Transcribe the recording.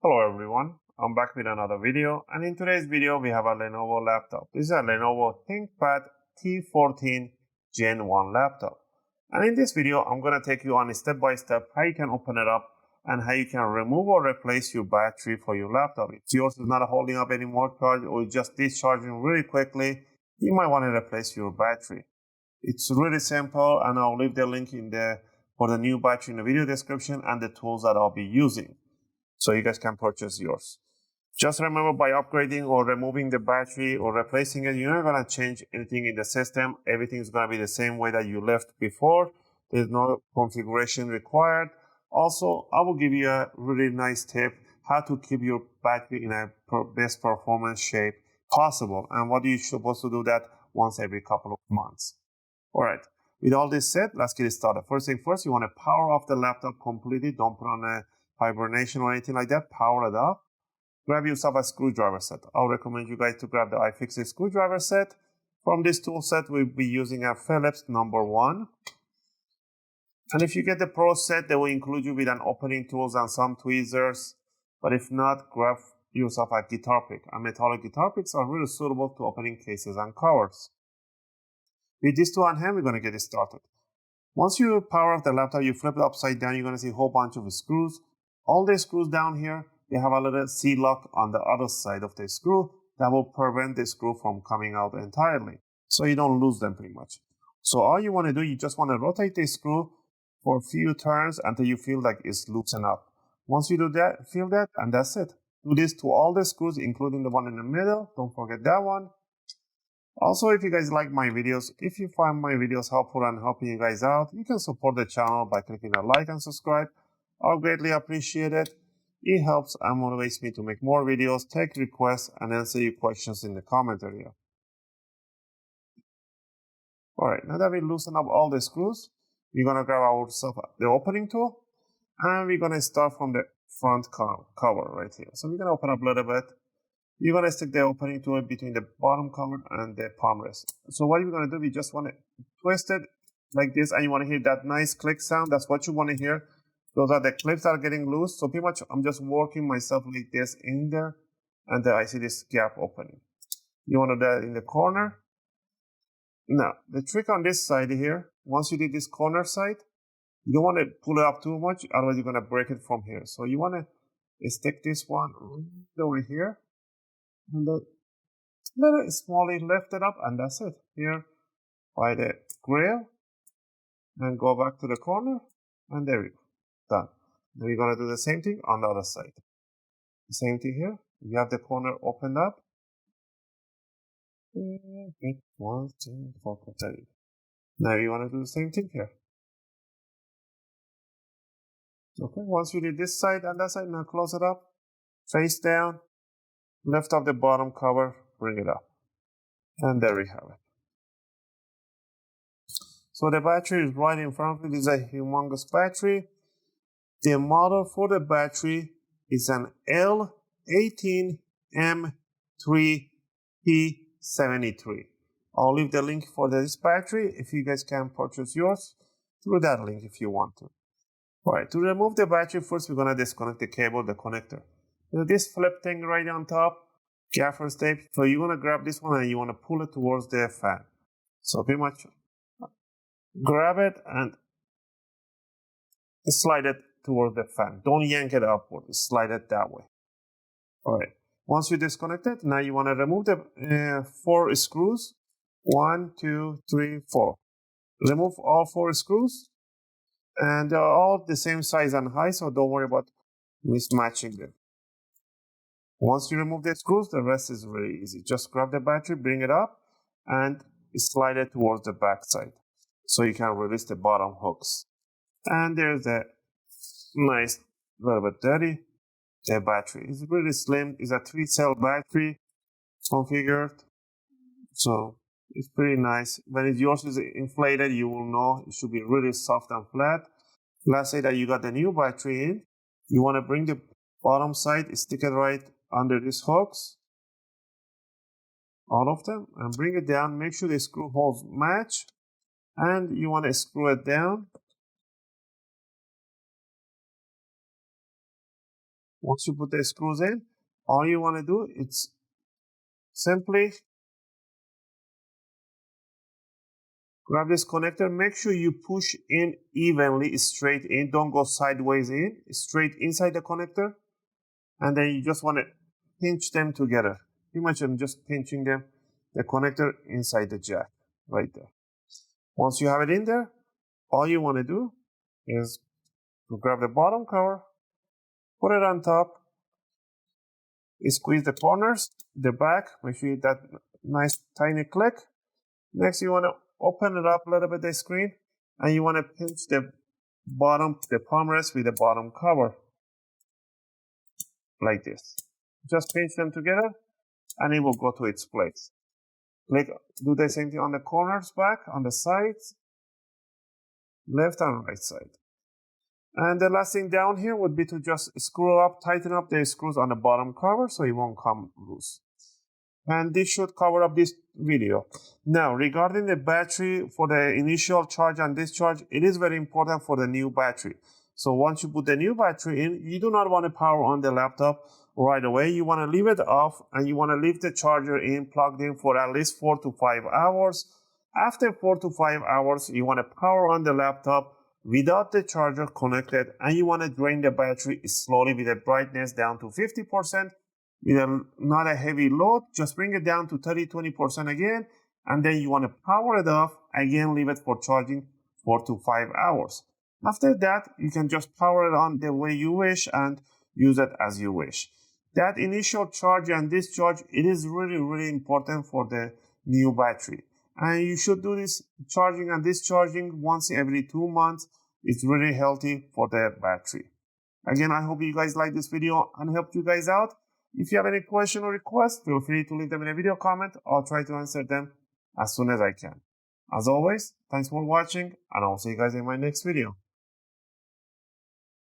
Hello everyone, I'm back with another video, and in today's video we have a Lenovo laptop. This is a Lenovo ThinkPad T14 Gen1 laptop. And in this video I'm going to take you on step by step how you can open it up and how you can remove or replace your battery for your laptop. If yours is not holding up any more charge or just discharging really quickly, you might want to replace your battery. It's really simple, and I'll leave the link for the new battery in the video description and the tools that I'll be using, so you guys can purchase yours. Just remember, by upgrading or removing the battery or replacing it, you're not going to change anything in the system. Everything is going to be the same way that you left before. There's no configuration required. Also, I will give you a really nice tip how to keep your battery in a best performance shape possible, and what you're supposed to do that once every couple of months. Alright, with all this said, let's get started. First thing first, you want to power off the laptop completely. Don't put on a hibernation or anything like that. Power it off. Grab yourself a screwdriver set. I'll recommend you guys to grab the iFixit screwdriver set. From this tool set, we'll be using a Phillips #1. And if you get the Pro set, they will include you with an opening tools and some tweezers. But if not, grab yourself a guitar pick. And metallic guitar picks are really suitable to opening cases and covers. With these two on hand, we're going to get started. Once you power off the laptop, you flip it upside down, you're going to see a whole bunch of screws. All the screws down here, they have a little C-lock on the other side of the screw that will prevent the screw from coming out entirely, so you don't lose them pretty much. So all you want to do, you just want to rotate the screw for a few turns until you feel like it's loosened up. Once you do that, feel that, and that's it. Do this to all the screws, including the one in the middle. Don't forget that one. Also, if you guys like my videos, if you find my videos helpful and helping you guys out, you can support the channel by clicking a like and subscribe. I'll greatly appreciate it. It helps and motivates me to make more videos, take requests, and answer your questions in the comment area. Alright, now that we loosen up all the screws, we're going to grab ourselves the opening tool, and we're going to start from the front cover right here. So we're going to open up a little bit. You're going to stick the opening tool between the bottom cover and the palm rest. So what you're going to do, we just want to twist it like this, and you want to hear that nice click sound. That's what you want to hear. Those are the clips that are getting loose. So pretty much I'm just working myself like this in there, and then I see this gap opening. You want to do that in the corner. Now, the trick on this side here, once you did this corner side, you don't want to pull it up too much, otherwise you're going to break it from here. So you want to stick this one over here, and then little smallly lift it up, and that's it. Here by the grill, and go back to the corner, and there we go. Done. Then we're going to do the same thing on the other side. The same thing here. You have the corner opened up. 1, 2, 4, 5. Now you want to do the same thing here. Okay, once you did this side and that side, now close it up. Face down. Lift up the bottom cover. Bring it up. And there we have it. So the battery is right in front of you. This is a humongous battery. The model for the battery is an L18M3P73. I'll leave the link for this battery if you guys can purchase yours through that link if you want to. Alright, to remove the battery, first we're going to disconnect the cable, the connector. This flip thing right on top, gaffer's tape. So you want to grab this one and you want to pull it towards the fan. So pretty much grab it and slide it towards the fan. Don't yank it upward. Slide it that way. Alright. Once you disconnect it, now you want to remove the 4 screws. 1, 2, 3, 4. Remove all 4 screws. And they're all the same size and height, so don't worry about mismatching them. Once you remove the screws, the rest is very easy. Just grab the battery, bring it up, and slide it towards the back side, so you can release the bottom hooks. And there's a nice, little bit dirty, the battery. It's really slim. It's a 3-cell battery configured, so it's pretty nice. When yours is inflated, you will know it should be really soft and flat. Let's say that you got the new battery in. You want to bring the bottom side, stick it right under these hooks, all of them, and bring it down. Make sure the screw holes match, and you want to screw it down. Once you put the screws in, all you want to do is simply grab this connector. Make sure you push in evenly, straight in. Don't go sideways in, straight inside the connector. And then you just want to pinch them together. Pretty much I'm just pinching them, the connector inside the jack right there. Once you have it in there, all you want to do is to grab the bottom cover, put it on top, squeeze the corners, the back, make sure you get that nice tiny click. Next, you want to open it up a little bit, the screen, and you want to pinch the bottom, the palm rest with the bottom cover, like this. Just pinch them together, and it will go to its place. Do the same thing on the corners back, on the sides, left and right side. And the last thing down here would be to just screw up, tighten up the screws on the bottom cover so it won't come loose. And this should cover up this video. Now, regarding the battery for the initial charge and discharge, it is very important for the new battery. So once you put the new battery in, you do not want to power on the laptop right away. You want to leave it off and you want to leave the charger in, plugged in for at least 4 to 5 hours. After 4 to 5 hours, you want to power on the laptop without the charger connected, and you want to drain the battery slowly with the brightness down to 50%. With not a heavy load, just bring it down to 30-20% again, and then you want to power it off, again leave it for charging 4 to 5 hours. After that, you can just power it on the way you wish and use it as you wish. That initial charge and discharge, it is really important for the new battery. And you should do this charging and discharging once every 2 months. It's really healthy for the battery. Again, I hope you guys like this video and helped you guys out. If you have any question or request, feel free to leave them in a video comment. I'll try to answer them as soon as I can. As always, thanks for watching, and I'll see you guys in my next video.